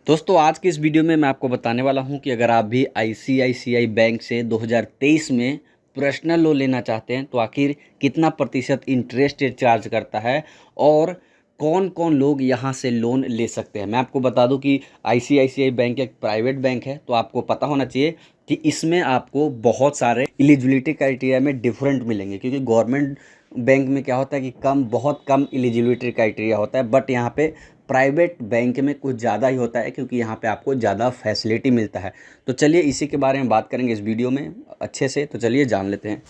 दोस्तों आज की इस वीडियो में मैं आपको बताने वाला हूं कि अगर आप भी आईसीआईसीआई बैंक से 2023 में पर्सनल लोन लेना चाहते हैं तो आखिर कितना प्रतिशत इंटरेस्ट रेट चार्ज करता है और कौन कौन लोग यहां से लोन ले सकते हैं। मैं आपको बता दूं कि आईसीआईसीआई बैंक एक प्राइवेट बैंक है, तो आपको पता होना चाहिए कि इसमें आपको बहुत सारे एलिजिबिलिटी क्राइटेरिया में डिफरेंट मिलेंगे, क्योंकि गवर्नमेंट बैंक में क्या होता है कि बहुत कम एलिजिबिलिटी क्राइटेरिया होता है, बट यहाँ पे प्राइवेट बैंक में कुछ ज़्यादा ही होता है, क्योंकि यहाँ पे आपको ज़्यादा फैसिलिटी मिलता है। तो चलिए इसी के बारे में बात करेंगे इस वीडियो में अच्छे से। तो चलिए जान लेते हैं।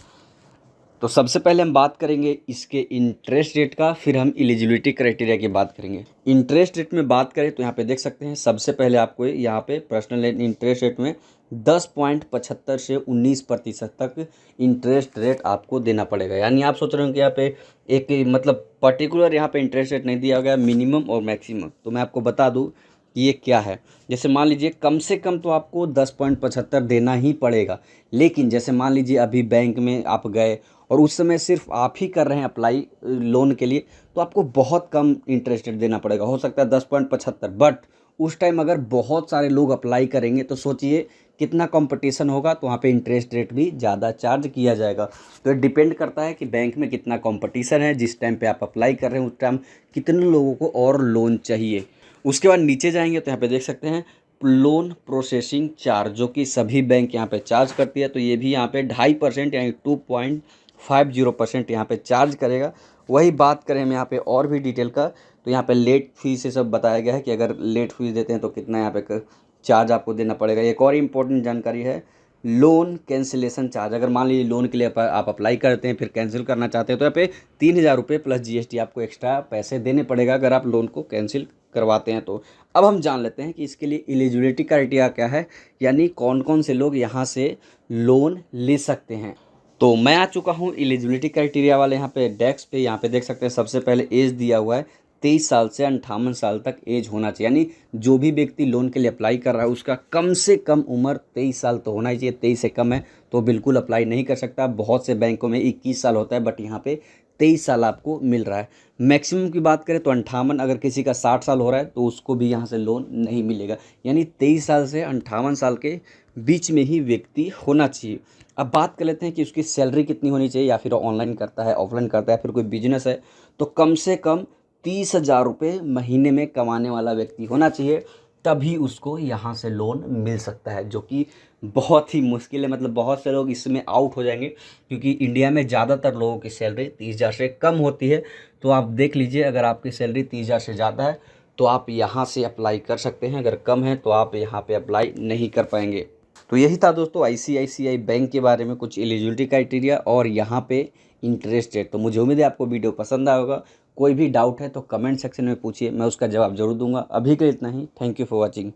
तो सबसे पहले हम बात करेंगे इसके इंटरेस्ट रेट का, फिर हम एलिजिबिलिटी क्राइटेरिया की बात करेंगे। इंटरेस्ट रेट में बात करें तो यहाँ पे देख सकते हैं, सबसे पहले आपको यहाँ पे पर्सनल इंटरेस्ट रेट में 10.75 से 19% तक इंटरेस्ट रेट आपको देना पड़ेगा। यानी आप सोच रहे हो कि यहाँ पे एक मतलब पर्टिकुलर यहाँ पे इंटरेस्ट रेट नहीं दिया गया, मिनिमम और मैक्सिमम। तो मैं आपको बता दूँ कि ये क्या है। जैसे मान लीजिए कम से कम तो आपको 10.75 देना ही पड़ेगा, लेकिन जैसे मान लीजिए अभी बैंक में आप गए और उस समय सिर्फ आप ही कर रहे हैं अप्लाई लोन के लिए, तो आपको बहुत कम इंटरेस्ट रेट देना पड़ेगा, हो सकता है 10.75। बट उस टाइम अगर बहुत सारे लोग अप्लाई करेंगे तो सोचिए कितना कंपटीशन होगा, तो वहाँ पे इंटरेस्ट रेट भी ज़्यादा चार्ज किया जाएगा। तो ये डिपेंड करता है कि बैंक में कितना कंपटीशन है, जिस टाइम पे आप अप्लाई कर रहे हैं उस टाइम कितने लोगों को और लोन चाहिए। उसके बाद नीचे जाएंगे तो यहाँ पे देख सकते हैं लोन प्रोसेसिंग चार्ज, जो कि सभी बैंक यहाँ पे चार्ज करती है। तो ये भी यहाँ पे 2.5% यानी 2.50% यहाँ पे चार्ज करेगा। वही बात करें हम यहाँ पे और भी डिटेल का, तो यहाँ पे लेट फीस से सब बताया गया है कि अगर लेट फीस देते हैं तो कितना यहाँ पे चार्ज आपको देना पड़ेगा। एक और इम्पोर्टेंट जानकारी है लोन कैंसिलेशन चार्ज। अगर मान लीजिए लोन के लिए आप अप्लाई करते हैं फिर कैंसिल करना चाहते हैं तो यहाँ पे 3,000 रुपये प्लस जीएसटी आपको एक्स्ट्रा पैसे देने पड़ेगा अगर आप लोन को कैंसिल करवाते हैं तो। अब हम जान लेते हैं कि इसके लिए एलिजिबिलिटी क्राइटेरिया क्या है, यानी कौन कौन से लोग यहाँ से लोन ले सकते हैं। तो मैं आ चुका हूँ एलिजिबिलिटी क्राइटेरिया वाले यहाँ पे डेस्क पे। यहाँ पे देख सकते हैं सबसे पहले एज दिया हुआ है 23 साल से 58 साल तक एज होना चाहिए। यानी जो भी व्यक्ति लोन के लिए अप्लाई कर रहा है उसका कम से कम उम्र 23 साल तो होना ही चाहिए। 23 से कम है तो बिल्कुल अप्लाई नहीं कर सकता। बहुत से बैंकों में 21 साल होता है, बट यहाँ पे 23 साल आपको मिल रहा है। मैक्सिमम की बात करें तो 58, अगर किसी का 60 साल हो रहा है तो उसको भी यहाँ से लोन नहीं मिलेगा। यानी 23 साल से 58 साल के बीच में ही व्यक्ति होना चाहिए। अब बात कर लेते हैं कि उसकी सैलरी कितनी होनी चाहिए, या फिर ऑनलाइन करता है, ऑफलाइन करता है, फिर कोई बिजनेस है, तो कम से कम 30,000 रुपये महीने में कमाने वाला व्यक्ति होना चाहिए, तभी उसको यहाँ से लोन मिल सकता है, जो कि बहुत ही मुश्किल है। मतलब बहुत से लोग इसमें आउट हो जाएंगे, क्योंकि इंडिया में ज़्यादातर लोगों की सैलरी 30,000 से कम होती है। तो आप देख लीजिए, अगर आपकी सैलरी 30,000 से ज़्यादा है तो आप यहाँ से अप्लाई कर सकते हैं, अगर कम है तो आप यहाँ पे अप्लाई नहीं कर पाएंगे। तो यही था दोस्तों आईसीआईसीआई बैंक के बारे में कुछ एलिजिबिलिटी क्राइटेरिया और यहाँ पे इंटरेस्ट रेट। तो मुझे उम्मीद है आपको वीडियो पसंद आया होगा। कोई भी डाउट है तो कमेंट सेक्शन में पूछिए, मैं उसका जवाब जरूर दूंगा। अभी के लिए इतना ही। Thank you for watching.